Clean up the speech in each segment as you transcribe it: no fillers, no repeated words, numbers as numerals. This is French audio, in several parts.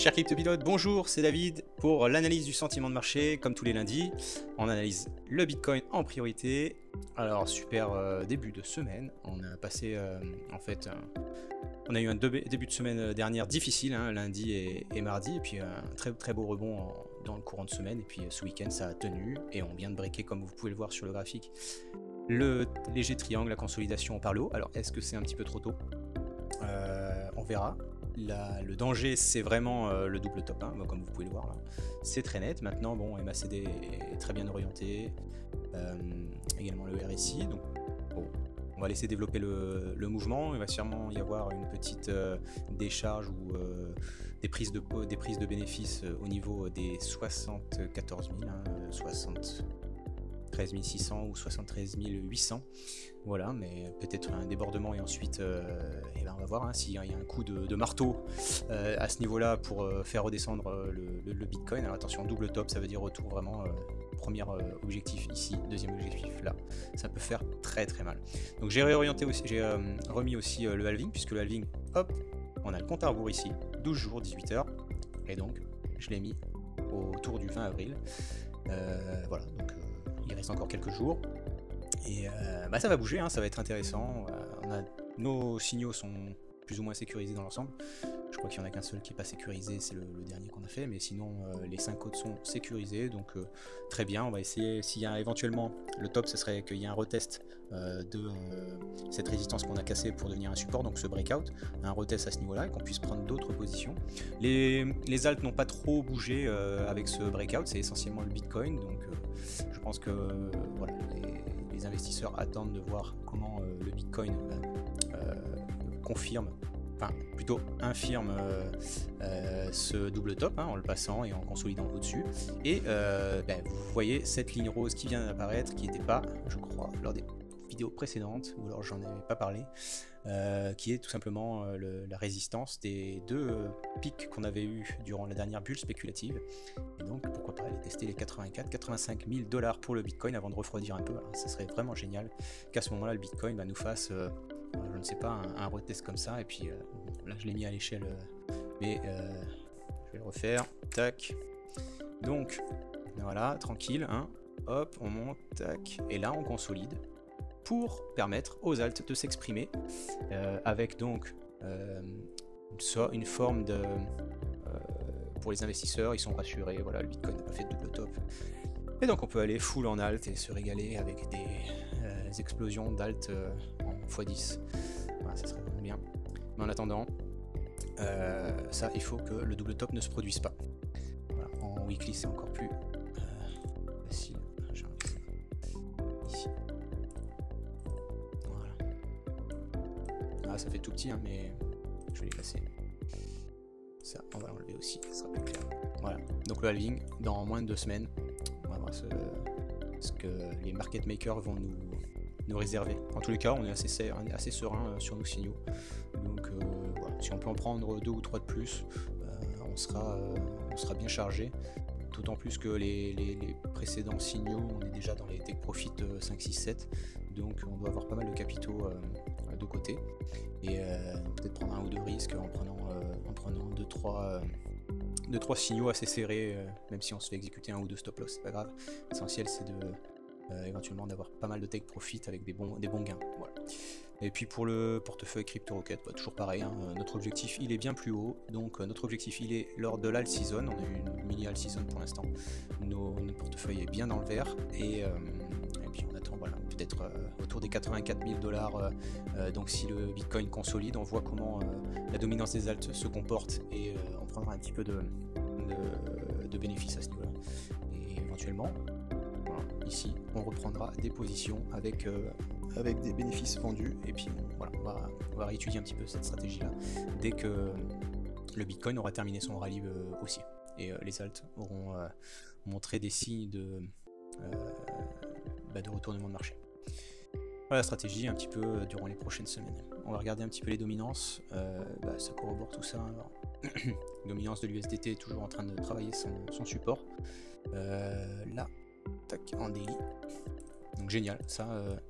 Cher cryptopilote, bonjour, c'est David pour l'analyse du sentiment de marché. Comme tous les lundis, on analyse le Bitcoin en priorité. Alors super début de semaine, on a passé on a eu un début de semaine dernière difficile, hein, lundi et mardi, et puis un très beau rebond dans le courant de semaine, et puis ce week-end ça a tenu, et on vient de breaker, comme vous pouvez le voir sur le graphique, le léger triangle, la consolidation par le haut. Alors est-ce que c'est un petit peu trop tôt? On verra. Le danger, c'est vraiment le double top, hein, comme vous pouvez le voir là. C'est très net. Maintenant, bon, MACD est très bien orienté, également le RSI. Donc, bon, on va laisser développer le mouvement. Il va sûrement y avoir une petite décharge ou des prises de bénéfices au niveau des 74 000, hein, 73 600 ou 73 800, voilà, mais peut-être un débordement et ensuite et ben on va voir, hein, s'il y a un coup de marteau à ce niveau là pour faire redescendre le Bitcoin. Alors attention, double top, ça veut dire retour vraiment, premier objectif ici, deuxième objectif là, ça peut faire très mal. Donc j'ai réorienté aussi, j'ai remis aussi le halving, puisque le halving, hop, on a le compte à rebours ici, 12 jours, 18 heures, et donc je l'ai mis autour du 20 avril. Voilà, donc il reste encore quelques jours et ça va bouger, hein, ça va être intéressant. Nos signaux sont plus ou moins sécurisés dans l'ensemble. Je crois qu'il n'y en a qu'un seul qui n'est pas sécurisé, c'est le dernier qu'on a fait, mais sinon les 5 autres sont sécurisés, donc très bien. On va essayer, s'il y a éventuellement, le top ce serait qu'il y ait un retest de cette résistance qu'on a cassée pour devenir un support, donc ce breakout, un retest à ce niveau là, et qu'on puisse prendre d'autres positions. Les alts n'ont pas trop bougé avec ce breakout, c'est essentiellement le Bitcoin, donc je pense que voilà, les investisseurs attendent de voir comment le Bitcoin confirme, enfin plutôt infirme ce double top, hein, en le passant et en consolidant au-dessus. Et vous voyez cette ligne rose qui vient d'apparaître, qui n'était pas, je crois, lors des vidéos précédentes, ou alors j'en avais pas parlé, qui est tout simplement la résistance des deux pics qu'on avait eu durant la dernière bulle spéculative. Et donc pourquoi pas aller tester les 85 000 $ pour le Bitcoin avant de refroidir un peu. Alors, ça serait vraiment génial qu'à ce moment-là le Bitcoin nous fasse je ne sais pas, un retest comme ça, et puis là je l'ai mis à l'échelle, mais je vais le refaire, tac, donc voilà, tranquille, hein, hop, on monte, tac, et là on consolide pour permettre aux alts de s'exprimer, avec donc une forme de... pour les investisseurs, ils sont rassurés, voilà, le Bitcoin n'a pas fait de double top, et donc on peut aller full en alt et se régaler avec des explosions d'alt en x10. Voilà, ça serait vraiment bien. Mais en attendant, ça, il faut que le double top ne se produise pas. Voilà, en weekly, c'est encore plus facile. J'ai enlevé ça ici. Voilà. Ah, ça fait tout petit, hein, mais je vais l'effacer. Ça, on va l'enlever aussi, ça sera plus clair. Voilà, donc le halving, dans moins de 2 semaines, on va voir ce que les market makers vont nous réserver. En tous les cas, on est assez serein sur nos signaux. Donc voilà, si on peut en prendre 2 ou 3 de plus, on sera bien chargé. D'autant plus que les précédents signaux, on est déjà dans les take profit 5, 6, 7. Donc on doit avoir pas mal de capitaux de côté. Et peut-être prendre un ou deux risques en prenant 2-3 signaux assez serrés, même si on se fait exécuter un ou deux stop loss, c'est pas grave. L'essentiel c'est de éventuellement d'avoir pas mal de take profit avec des bons gains. Voilà. Et puis pour le portefeuille CryptoRocket, toujours pareil, hein, notre objectif il est bien plus haut, donc notre objectif il est lors de l'alt season, on a eu une mini alt season pour l'instant, notre portefeuille est bien dans le vert, et puis on attend, voilà, peut-être autour des 84 000 $, donc si le Bitcoin consolide, on voit comment la dominance des alts se comporte, et on prendra un petit peu de bénéfices à ce niveau-là. Et éventuellement, voilà, ici on reprendra des positions avec des bénéfices vendus, et puis voilà, on va réétudier un petit peu cette stratégie là dès que le Bitcoin aura terminé son rallye haussier, et les alts auront montré des signes de retournement de marché. Voilà la stratégie un petit peu durant les prochaines semaines. On va regarder un petit peu les dominances, ça corrobore tout ça. Alors, dominance de l'USDT toujours en train de travailler son support, là, tac, en daily. Donc génial,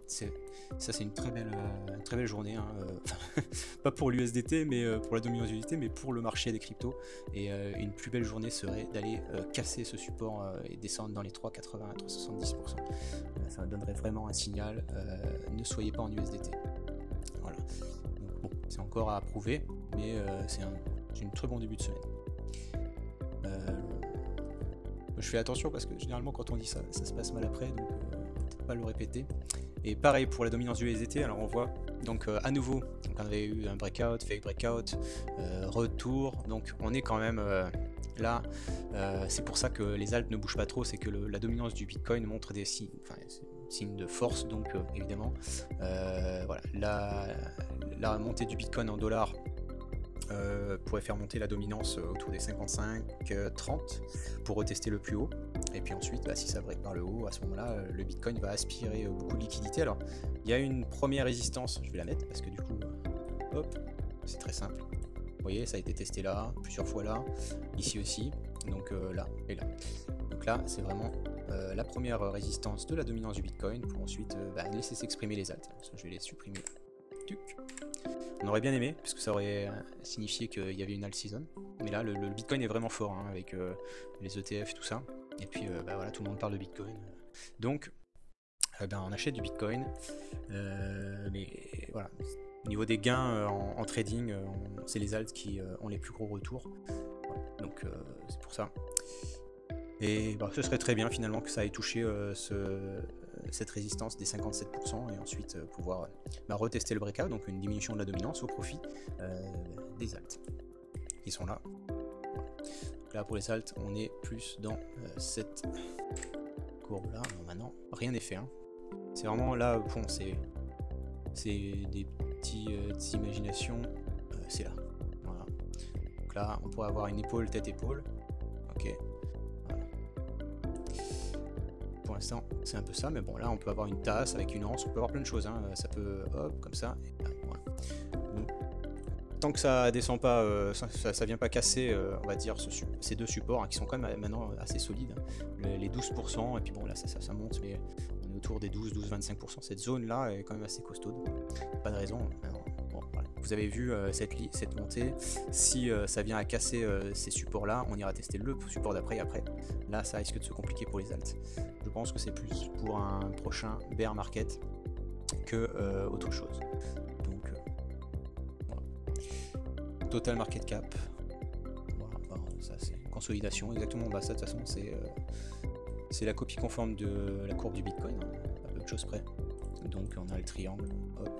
c'est une très belle journée, hein, pas pour l'USDT, mais pour la dominance USDT, mais pour le marché des cryptos. Et une plus belle journée serait d'aller casser ce support et descendre dans les 3,80 à 3,70%. Ça donnerait vraiment un signal, ne soyez pas en USDT. Voilà. Donc, bon, c'est encore à approuver, mais c'est une très bon début de semaine. Je fais attention parce que généralement quand on dit ça, ça se passe mal après, donc peut-être pas le répéter. Et pareil pour la dominance du USDT, alors on voit donc à nouveau, donc on avait eu un breakout, fake breakout, retour, donc on est quand même là, c'est pour ça que les alts ne bougent pas trop, c'est que la dominance du Bitcoin montre des signes, signes de force, donc évidemment, voilà, la montée du Bitcoin en dollars pourrait faire monter la dominance autour des 55-30 pour retester le plus haut, et puis ensuite si ça break par le haut, à ce moment là le Bitcoin va aspirer beaucoup de liquidité. Alors il y a une première résistance, je vais la mettre parce que du coup hop, c'est très simple, vous voyez ça a été testé là, plusieurs fois là, ici aussi, donc là et là, donc là c'est vraiment la première résistance de la dominance du Bitcoin pour ensuite laisser s'exprimer les alts. Je vais les supprimer. On aurait bien aimé, puisque ça aurait signifié qu'il y avait une alt season. Mais là, le Bitcoin est vraiment fort, hein, avec les ETF et tout ça. Et puis, voilà, tout le monde parle de Bitcoin. Donc, on achète du Bitcoin. Mais voilà, au niveau des gains en trading, c'est les alts qui ont les plus gros retours. Voilà, donc, c'est pour ça. Et ce serait très bien finalement que ça ait touché cette résistance des 57% et ensuite pouvoir retester le breakout, donc une diminution de la dominance au profit des alts qui sont là. Voilà. Donc là pour les alts on est plus dans cette courbe là. Maintenant rien n'est fait, hein. C'est vraiment là, bon, c'est des petites imaginations, c'est là. Voilà. Donc là on pourrait avoir une épaule, tête-épaule. Ok. Pour l'instant c'est un peu ça, mais bon là on peut avoir une tasse avec une anse, on peut avoir plein de choses, hein. Ça peut hop comme ça, et voilà. Donc, tant que ça descend pas, ça vient pas casser on va dire ces deux supports, hein, qui sont quand même maintenant assez solides, hein. Les 12%, et puis bon là ça monte, mais on est autour des 12-25%, cette zone là est quand même assez costaude, pas de raison. Alors, bon, voilà. Vous avez vu cette montée, si ça vient à casser ces supports là, on ira tester le support d'après, et après là ça risque de se compliquer pour les alts. Je pense que c'est plus pour un prochain bear market que autre chose. Donc voilà. Total market cap, voilà, ça c'est une consolidation exactement. Ça de toute façon c'est la copie conforme de la courbe du Bitcoin, hein, à peu de choses près. Donc on a le triangle, hop,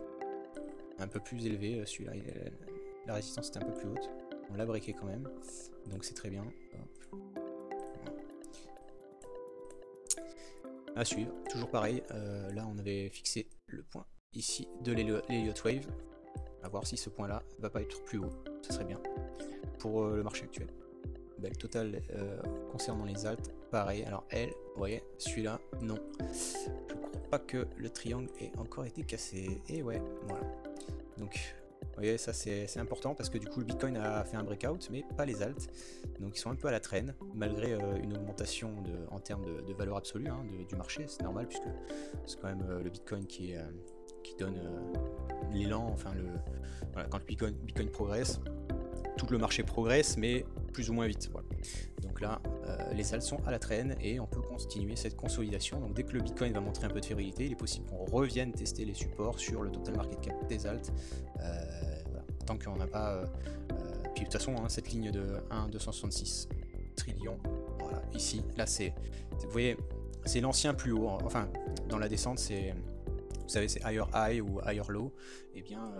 un peu plus élevé, celui-là la résistance était un peu plus haute, on l'a breaké quand même, donc c'est très bien. Hop. À suivre, toujours pareil, là on avait fixé le point ici de l'Elliott Wave, à voir si ce point là va pas être plus haut, ça serait bien pour le marché actuel. Le total concernant les alts, pareil, alors elle, vous voyez, celui-là, non, je crois pas que le triangle ait encore été cassé, et ouais, voilà, donc vous voyez, ça c'est important parce que du coup le Bitcoin a fait un breakout, mais pas les alts, donc ils sont un peu à la traîne, malgré une augmentation en termes de valeur absolue, hein, du marché, c'est normal puisque c'est quand même le Bitcoin qui donne l'élan, enfin voilà, quand le Bitcoin progresse, tout le marché progresse, mais plus ou moins vite. Voilà. Donc là, les alts sont à la traîne et on peut continuer cette consolidation. Donc dès que le Bitcoin va montrer un peu de fébrilité, il est possible qu'on revienne tester les supports sur le total market cap des alts. Voilà. Tant qu'on n'a pas... puis de toute façon, hein, cette ligne de 1,266 trillions, voilà, ici, là c'est... Vous voyez, c'est l'ancien plus haut. Enfin, dans la descente, c'est... Vous savez, c'est higher high ou higher low. Et bien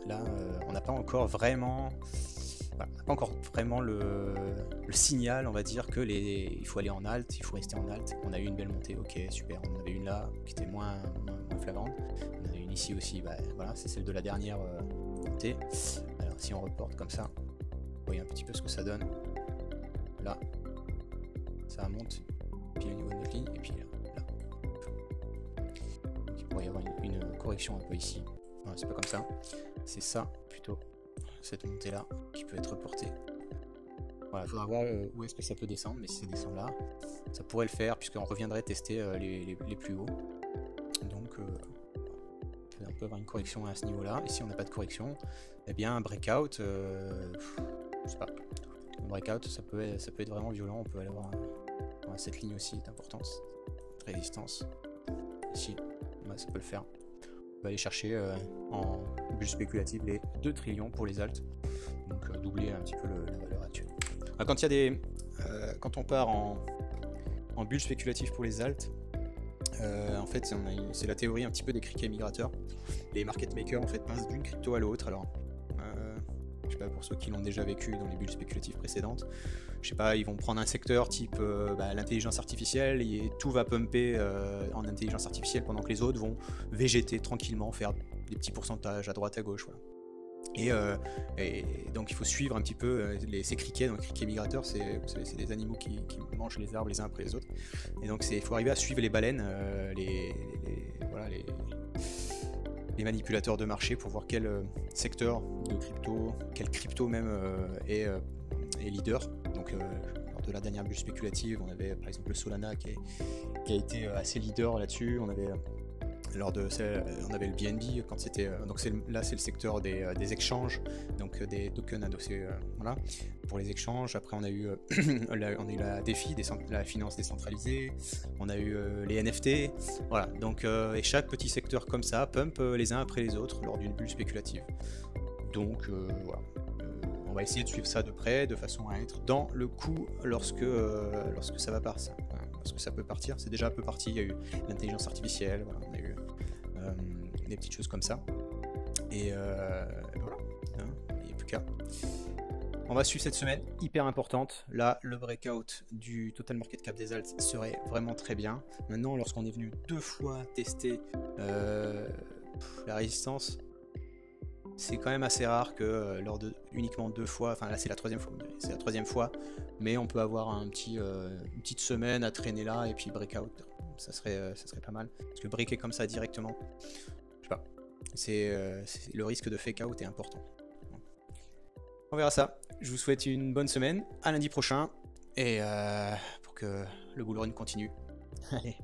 là on n'a pas encore vraiment... Voilà, on n'a pas encore vraiment le signal, on va dire, que il faut aller en alt, il faut rester en alt. On a eu une belle montée, ok, super. On en avait une là qui était moins flagrante. On en a une ici aussi, voilà, c'est celle de la dernière montée. Alors si on reporte comme ça, vous voyez un petit peu ce que ça donne. Là, ça monte, puis au niveau de notre ligne, et puis là. Donc, il pourrait y avoir une correction un peu ici. Voilà, c'est pas comme ça, c'est ça plutôt. Cette montée là qui peut être reportée. Voilà, il faudra voir où est-ce que ça peut descendre, mais si ça descend là, ça pourrait le faire puisqu'on reviendrait tester les plus hauts. on peut avoir une correction à ce niveau-là. Et si on n'a pas de correction, eh bien un breakout, je sais pas, un breakout ça peut être vraiment violent. On peut aller avoir cette ligne aussi d'importance, résistance. Ici, ça peut le faire. On va aller chercher en bulle spéculative les 2 trillions pour les alts, donc doubler un petit peu la valeur actuelle. Alors, quand on part en bulle spéculative pour les alts, en fait c'est la théorie un petit peu des criquets migrateurs. Les market makers en fait passent d'une crypto à l'autre. Alors je sais pas, pour ceux qui l'ont déjà vécu dans les bulles spéculatives précédentes, je sais pas, ils vont prendre un secteur type l'intelligence artificielle et tout va pumper en intelligence artificielle pendant que les autres vont végéter tranquillement, faire des petits pourcentages à droite à gauche, voilà. Et donc il faut suivre un petit peu ces criquets. Donc criquets migrateurs, c'est des animaux qui mangent les arbres les uns après les autres. Et donc il faut arriver à suivre les baleines, les manipulateurs de marché, pour voir quel secteur de crypto, quel crypto même est leader. Donc lors de la dernière bulle spéculative, on avait par exemple le Solana qui a été assez leader là-dessus. On avait le BNB quand c'était donc là c'est le secteur des exchanges, donc des tokens adossés, voilà, pour les échanges. Après on a eu la DeFi, la finance décentralisée, on a eu les NFT, voilà. Donc et chaque petit secteur comme ça pump les uns après les autres lors d'une bulle spéculative. Donc voilà. On va essayer de suivre ça de près, de façon à être dans le coup lorsque ça va partir. Lorsque ça peut partir, c'est déjà un peu parti. Il y a eu l'intelligence artificielle, voilà, on a eu des petites choses comme ça. Et voilà, hein, il n'y a plus qu'à. On va suivre cette semaine, hyper importante. Là, le breakout du total market cap des alts serait vraiment très bien. Maintenant, lorsqu'on est venu 2 fois tester la résistance, c'est quand même assez rare que lors de uniquement 2 fois, enfin là c'est la 3e fois, mais on peut avoir une petite semaine à traîner là et puis breakout, ça serait pas mal. Parce que breaker comme ça directement, je sais pas, le risque de fake out est important. On verra ça. Je vous souhaite une bonne semaine, à lundi prochain, et pour que le bull run continue. Allez.